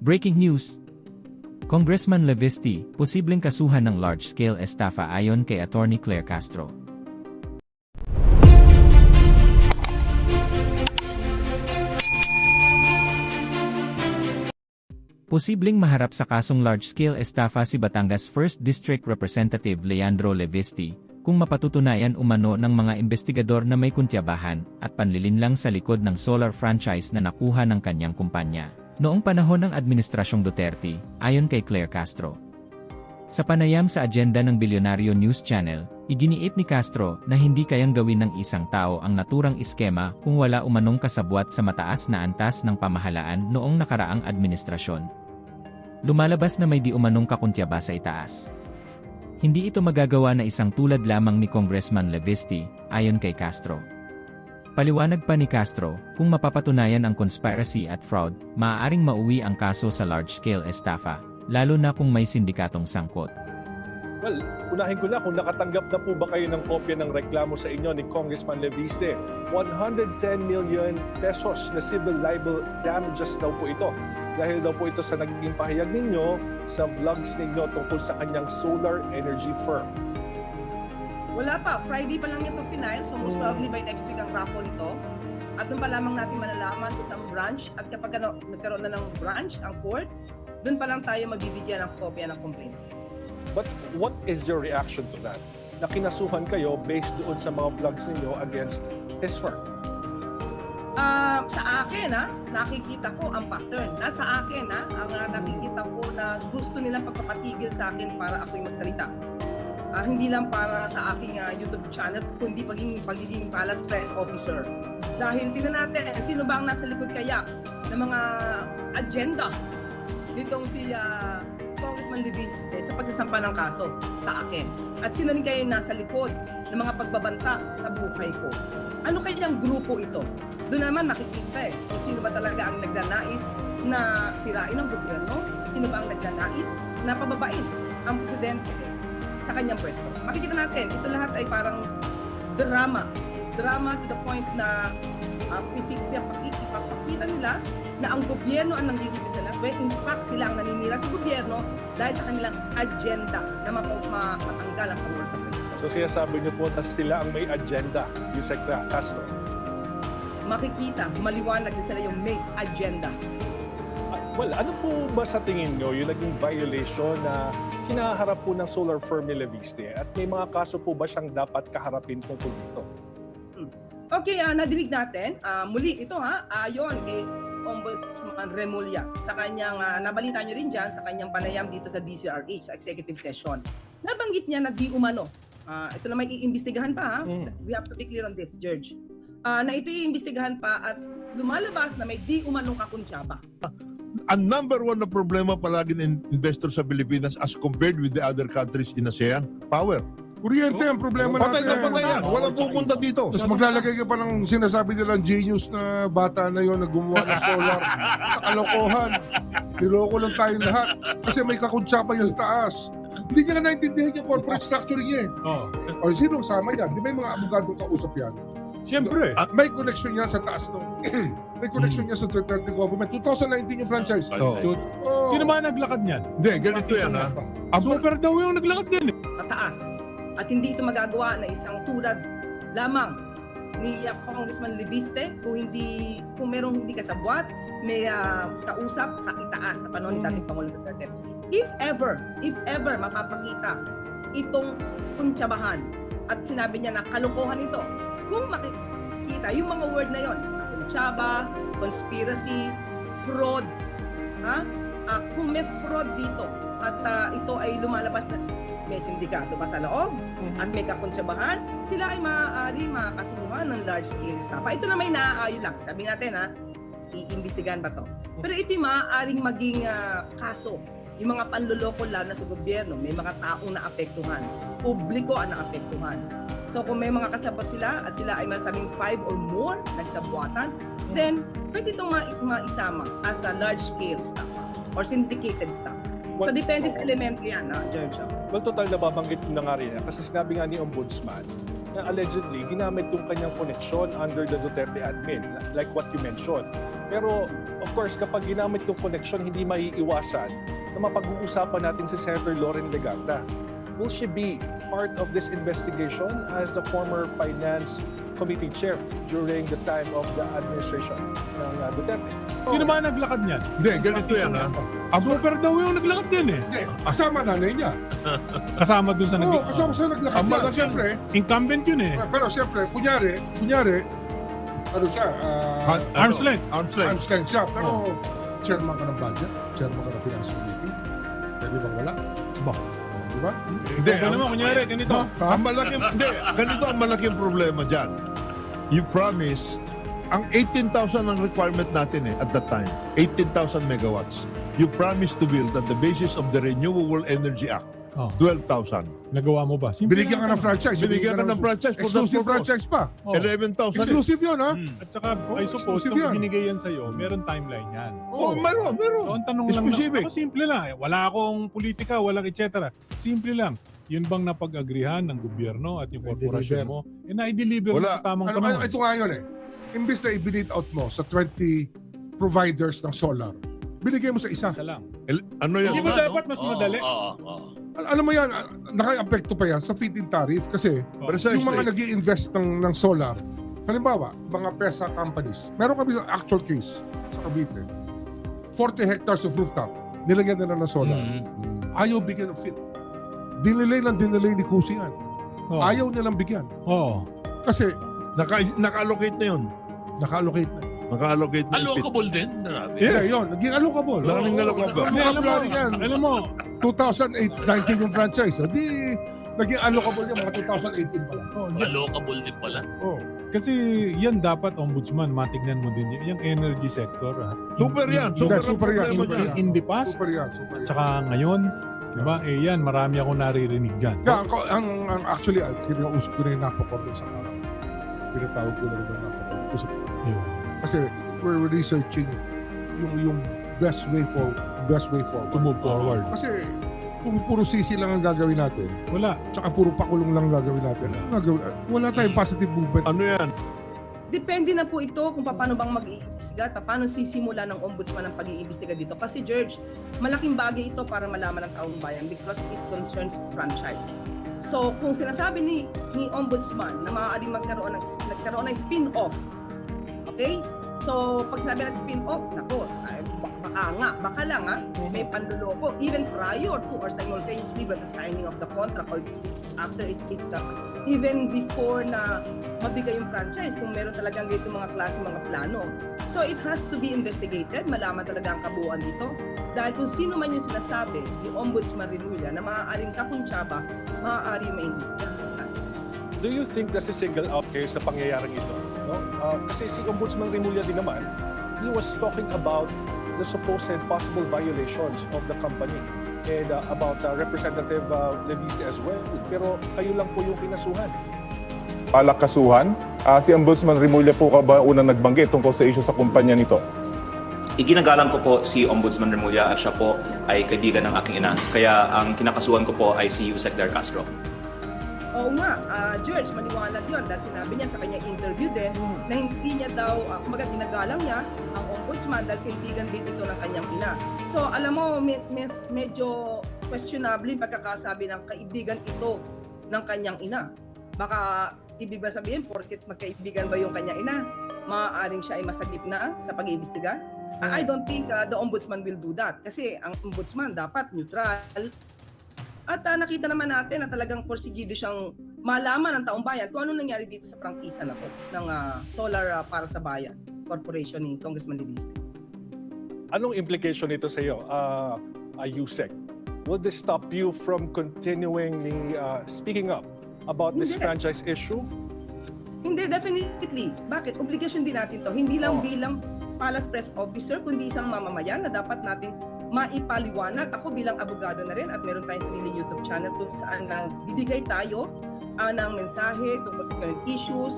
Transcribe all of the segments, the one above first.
Breaking news! Congressman Levisti, posibleng kasuhan ng large-scale estafa ayon kay Attorney Claire Castro. Posibleng maharap sa kasong large-scale estafa si Batangas 1st District Representative Leandro Levisti, kung mapatutunayan umano ng mga investigador na may kuntyabahan at panlilinlang sa likod ng solar franchise na nakuha ng kanyang kumpanya noong panahon ng Administrasyong Duterte, ayon kay Claire Castro. Sa panayam sa agenda ng Bilyonaryo News Channel, iginiit ni Castro na hindi kayang gawin ng isang tao ang naturang iskema kung wala umanong kasabwat sa mataas na antas ng pamahalaan noong nakaraang administrasyon. Lumalabas na may di umanong kakuntyaba sa itaas. Hindi ito magagawa na isang tulad lamang ni Congressman Levisti, ayon kay Castro. Paliwanag pa ni Castro, kung mapapatunayan ang conspiracy at fraud, maaaring mauwi ang kaso sa large-scale estafa, lalo na kung may sindikatong sangkot. Well, unahin ko na kung nakatanggap na po ba kayo ng kopya ng reklamo sa inyo ni Congressman Levisti. 110 million pesos na civil libel damages daw po ito. Dahil daw po ito sa naging pahayag ninyo sa vlogs ninyo tungkol sa kanyang solar energy firm. Wala pa. Friday pa lang ito final. So most probably by next week ang raffle ito. At doon pa lamang natin malalaman kung saan branch. At kapag nagkaroon na ng branch, ang court, doon pa lang tayo mabibigyan ng kopya ng complaint. But what is your reaction to that? Na kinasuhan kayo based doon sa mga vlogs ninyo against his firm? Sa akin, nakikita ko ang pattern. Sa akin, ang nakikita ko na gusto nilang pagpapatigil sa akin para ako'y magsalita. Hindi lang para sa aking YouTube channel, kundi pagiging palace press officer. Dahil tingnan natin, sino ba ang nasa likod kaya ng mga agenda nitong si Congressman Levisti sa pagsasampa ng kaso sa akin. At sino rin kayo nasa likod ng mga pagbabanta sa buhay ko. Ano kayang grupo ito? Doon naman makikita kung sino ba talaga ang nagnanais na sirain ang gobyerno, sino ba ang nagnanais na pababain ang presidente sa kanyang pwesto. Makikita natin, ito lahat ay parang drama. Drama to the point na ipapakita nila na ang gobyerno ang nanggigipit sila, when in fact sila ang naninira sa gobyerno dahil sa kanilang agenda na matanggal ang Pangulo sa pwesto. So sinasabi niyo po na sila ang may agenda, Yusek Castro. Makikita, maliwanag na sila yung may agenda. Well, ano po ba sa tingin nyo yung naging violation na kinaharap po ng solar firm ni Levisti? At may mga kaso po ba siyang dapat kaharapin tungkol dito? Okay, nadinig natin. Muli ito ayon kay Ombudsman Remulla sa kanyang, nabalita nyo rin dyan sa kanyang panayam dito sa DCRH, sa executive session. Nabanggit niya na di umano. Ito na may iimbestigahan pa We have to be clear on this, George. Na ito iimbestigahan pa at lumalabas na may di umanong kakuntsaba. Ang number one na problema palagi ng investor sa Pilipinas as compared with the other countries in ASEAN, power. Kuryente ang problema Patay na natin. patay yan. Walang pupunta dito. Tapos maglalagay ka pa ng sinasabi nilang genius na bata na yon na gumawa ng solar. Sa kalokohan. Niloko lang tayong lahat. Kasi may kakuntsapa yan sa taas. Hindi niya nga naintindihan yung corporate structure niya eh. O sinong sama niya? Di ba yung mga abogado kausap yan? Siyempre. May connection yan sa taas to. May connection yan sa Duterte government. 2019 yung franchise. Sino ba naglakad niyan? Hindi, ganito yan ha. Super daw yung naglakad din. Sa taas. At hindi ito magagawa na isang tulad lamang ni Congressman Levisti kung merong hindi kasabwat, may kausap sa itaas sa panahon ni dating Pangulong Duterte. If ever mapapakita itong kuntsabahan at sinabi niya na kalokohan ito, kung makikita yung mga word na yon, kuntsaba, conspiracy, fraud, kung may fraud dito at ito ay lumalabas na may sindikato pa sa loob at may kakuntsabahan, sila ay maaari makakasuhan ng large-scale stuff. Ito na may naaayon lang. Sabi natin iimbestigahan pa to. Pero ito yung maaaring maging kaso. Yung mga panloloko lalo na sa gobyerno, may mga taong naapektuhan. Publiko ang naapektuhan. So kung may mga kasabot sila at sila ay masabing 5 or more nagsabwatan, then pwede itong maisama as a large-scale stuff or syndicated stuff. So depende sa elemento yan, George. Well, total nababanggit ko na nga rin kasi sinabi nga ni Ombudsman na allegedly ginamit yung kanyang connection under the Duterte admin, like what you mentioned. Pero of course, kapag ginamit yung connection, hindi maiiwasan na mapag-uusapan natin si Senator Loren Legarda. Will she be part of this investigation as the former Finance Committee Chair during the time of the administration ng Duterte? Sino ba naglakad niyan? Hindi, ganito yan ha. Super daw yung naglakad din eh. Hindi, kasama nanay niya. Kasama dun sa Oo, kasama sa naglakad Ang niya. malaki- Siyempre, incumbent yun eh. pero siyempre, kunyari, ano siya, Arm's length. Arm's length. arm's length siya. Pero, chairman ka ng budget, chairman ka ng finance committee. Pwede bang wala? Ba? Di ba? Hindi, Ikaw naman, kunyari, ganito. ang malaking, hindi, ganito ang malaking problema dyan. You promise, ang 18,000 ang requirement natin at that time, 18,000 megawatts. You promise to build on the basis of the Renewable Energy Act, Oh. 12,000. Nagawa mo ba? Simple Binigyan ka lang ng franchise. Binigyan ka ng franchise for that Exclusive purpose. franchise pa. Oh. 11,000. Exclusive yun, ha? At saka, I suppose, exclusive kung yan. binigay yan sa'yo, meron timeline yan. Oh, meron. So, ang tanong lang, Specific. ako simple lang. Wala akong politika, walang etc. Simple lang. Yun bang napag-agrihan ng gobyerno at yung korporasyon mo? Na-deliver mo Wala. sa tamang Ano, panahon. ito nga yun eh. Imbis na i-bid out mo sa 20 providers ng solar, binigay mo sa isa. Isa lang. Ano yan? Hindi ba dapat mas madali? Ano mo yan, naka-apekto pa yan sa feed-in tariff kasi Precisely. yung mga nag invest ng solar, halimbawa, mga PESA companies, meron kami sa actual case sa Cavite, 40 hectares of rooftop, nilagyan nila ng solar. Ayaw bigyan ng fit. Dinelay ni Kusi yan. Oh. Ayaw nilang bigyan. Oo. Kasi Naka-allocate na yun. naka-allocate na. Naka-allocate na yung pit. Allocable din. Marami. Yeah, yun. Naging allocable. Naging allocable. Ano Alam mo, yan? alam mo, 2008, 19 yung franchise. Di, naging allocable yan mga 2018 pala. Allocable din pala. Oh. kasi yan dapat ombudsman, matignan mo din yung energy sector. Super yan. Hindi, Super, super yan, ang problema super dyan. yan. In the past, Super yan, super yan. tsaka ngayon, diba, yan, marami akong naririnig dyan. Yeah, ang actually, kinausap ko na yung napakorte sa araw. Pinatawag ko na rin yung napakorte. Yun. Kasi we're researching yung best way forward. To move forward. Kasi kung puro sisi lang ang gagawin natin, Wala. tsaka puro pakulong lang ang gagawin natin, wala tayong positive movement. Ano yan? Depende na po ito kung paano bang mag-iimbestiga, paano sisimula ng ombudsman ang pag-iimbestiga dito. Kasi George, malaking bagay ito para malaman ng taong bayan because it concerns franchise. So kung sinasabi ni ombudsman na maaaring nagkaroon ng spin-off, okay? So pag sinabi ng spin-off, nako, baka lang may panluloko even prior to or simultaneously with the signing of the contract or after it even before na mabigay yung franchise kung meron talagang ganito mga klase mga plano. So it has to be investigated, malaman talaga ang kabuuan dito. Dahil kung sino man yung sinasabi ni Ombudsman Remulla na maaaring kakuntsaba, maaari maimbestigahan. Do you think that's a single out kayo sa pangyayaring ito? No? Kasi si Ombudsman Remulla din naman, he was talking about the supposed possible violations of the company and about Representative Leviste as well. Pero kayo lang po yung kinasuhan. Palakasuhan. Si Ombudsman Remulla po ka ba unang nagbanggit tungkol sa issue sa kumpanya nito? Iginagalang ko po si Ombudsman Remulla at siya po ay kaibigan ng aking ina. Kaya ang kinakasuhan ko po ay si Yusek Dar Castro. Oo nga, George, maliwanag yun dahil sinabi niya sa kanyang interview din na hindi niya daw, kumaga ginagalang niya ang ombudsman dahil kaibigan din ito ng kanyang ina. So alam mo, medyo questionable yung pagkakasabi ng kaibigan ito ng kanyang ina. Baka ibig ba sabihin, porket magkaibigan ba yung kanyang ina, maaaring siya ay masagip na sa pag-iimbestiga? I don't think the ombudsman will do that kasi ang ombudsman dapat neutral. At nakita naman natin na talagang porsigido siyang malaman ng taong bayan kung ano nangyari dito sa prangkisa na to ng Solar para sa Bayan Corporation ni Congressman Leviste. Anong implication nito sa iyo, Yusek? Will this stop you from continually speaking up about this Hindi. franchise issue? Hindi, definitely. Bakit? Obligasyon din natin to. Hindi lang bilang Palace Press Officer, kundi isang mamamayan na dapat natin maipaliwanag. Ako bilang abogado na rin at meron tayong sarili YouTube channel kung saan bibigay tayo ng mensahe tungkol sa current issues,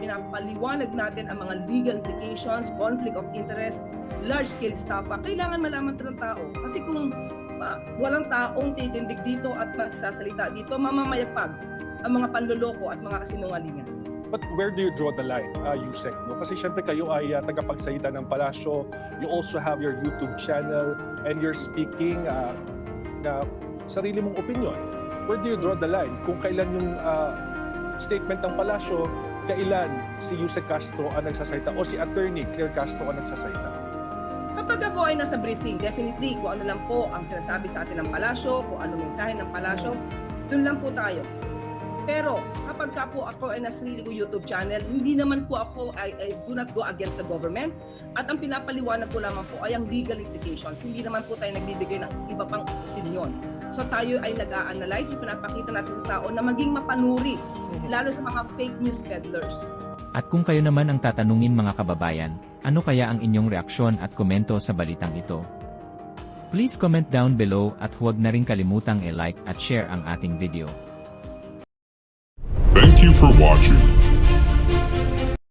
pinapaliwanag natin ang mga legal implications, conflict of interest, large-scale estafa. Kailangan malaman ito ng tao. Kasi kung walang taong titindig dito at magsasalita dito, mamamayagpag. ang mga panloloko at mga kasinungalingan. But where do you draw the line, Yusek? No? Kasi syempre kayo ay tagapagsalita ng palasyo. You also have your YouTube channel and you're speaking na sarili mong opinion. Where do you draw the line? Kung kailan yung statement ng palasyo, kailan si Yusek Castro ang nagsasalita o si Attorney Claire Castro ang nagsasalita? Kapag ako ay nasa briefing, definitely kung ano lang po ang sinasabi sa atin ng palasyo, kung ano mensahe ng palasyo, dun lang po tayo. Pero kapag ka po ako ay nasa sarili ko YouTube channel, hindi naman po ako I do not go against the government. At ang pinapaliwanag ko lamang po ay ang legal implications. Hindi naman po tayo nagbibigay ng iba pang opinion. So tayo ay nag-a-analyze, pinapakita natin sa tao na maging mapanuri, lalo sa mga fake news peddlers. At kung kayo naman ang tatanungin mga kababayan, ano kaya ang inyong reaksyon at komento sa balitang ito? Please comment down below at huwag na rin kalimutang i-like at share ang ating video. Thank you for watching.